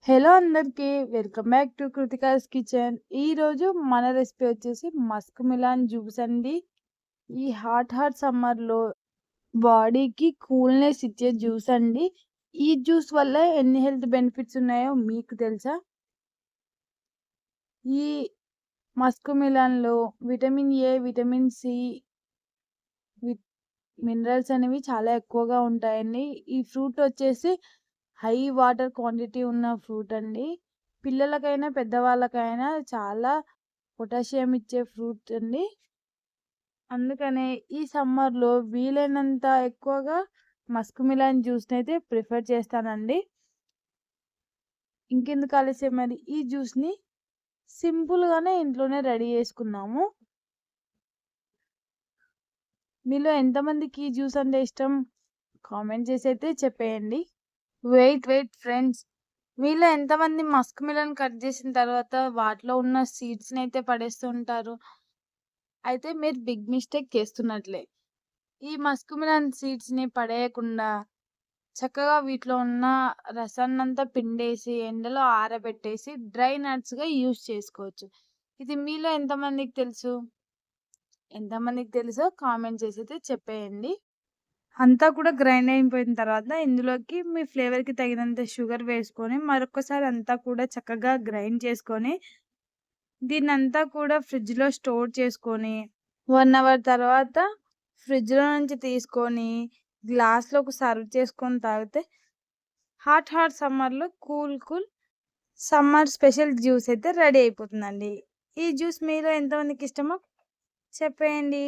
Hello అందరికీ welcome back to Kritika's kitchen. ఈరోజు మన రెసిపీ వచ్చేసి మస్క్ మిలాన్ జ్యూస్ అండి. ఈ హాట్ సమ్మర్లో బాడీకి కూల్నెస్ ఇచ్చే జ్యూస్ అండి. ఈ జ్యూస్ వల్ల ఎన్ని హెల్త్ బెనిఫిట్స్ ఉన్నాయో మీకు తెలుసా? ఈ మస్క్ మిలాన్లో vitamin A, vitamin C, minerals అనేవి చాలా ఎక్కువగా ఉంటాయండి. ఈ ఫ్రూట్ వచ్చేసి హై వాటర్ క్వాంటిటీ ఉన్న ఫ్రూట్ అండి. పిల్లలకైనా పెద్దవాళ్ళకైనా చాలా పొటాషియం ఇచ్చే ఫ్రూట్ అండి. అందుకనే ఈ సమ్మర్లో వీలైనంత ఎక్కువగా మస్క్ మిలాన్ జ్యూస్ని అయితే ప్రిఫర్ చేస్తానండి. ఇంకెందుకు ఆలస్యం, మరి ఈ జ్యూస్ని సింపుల్గానే ఇంట్లోనే రెడీ చేసుకున్నాము. మీలో ఎంతమందికి ఈ జ్యూస్ అంటే ఇష్టం కామెంట్ చేసి అయితే చెప్పేయండి. వెయిట్ ఫ్రెండ్స్, మీలో ఎంతమంది మస్క్ మిలన్ కట్ చేసిన తర్వాత వాటిలో ఉన్న సీడ్స్ని అయితే పడేస్తుంటారు? అయితే మీరు బిగ్ మిస్టేక్ చేస్తున్నట్లే. ఈ మస్క్ మిలన్ సీడ్స్ని పడేయకుండా చక్కగా వీటిలో ఉన్న రసాన్నంతా పిండేసి ఎండలో ఆరబెట్టేసి డ్రై నట్స్గా యూజ్ చేసుకోవచ్చు. ఇది మీలో ఎంతమందికి తెలుసు? ఎంతమందికి తెలుసో కామెంట్ చేసి అయితే చెప్పేయండి. అంతా కూడా గ్రైండ్ అయిపోయిన తర్వాత ఇందులోకి మీ ఫ్లేవర్కి తగినంత షుగర్ వేసుకొని మరొకసారి అంతా కూడా చక్కగా గ్రైండ్ చేసుకొని దీన్ని అంతా కూడా ఫ్రిడ్జ్లో స్టోర్ చేసుకొని 1 అవర్ తర్వాత ఫ్రిడ్జ్లో నుంచి తీసుకొని గ్లాస్లోకి సర్వ్ చేసుకొని తాగితే హాట్ సమ్మర్లో కూల్ సమ్మర్ స్పెషల్ జ్యూస్ అయితే రెడీ అయిపోతుందండి. ఈ జ్యూస్ మీలో ఎంతమందికి ఇష్టమో చెప్పేయండి.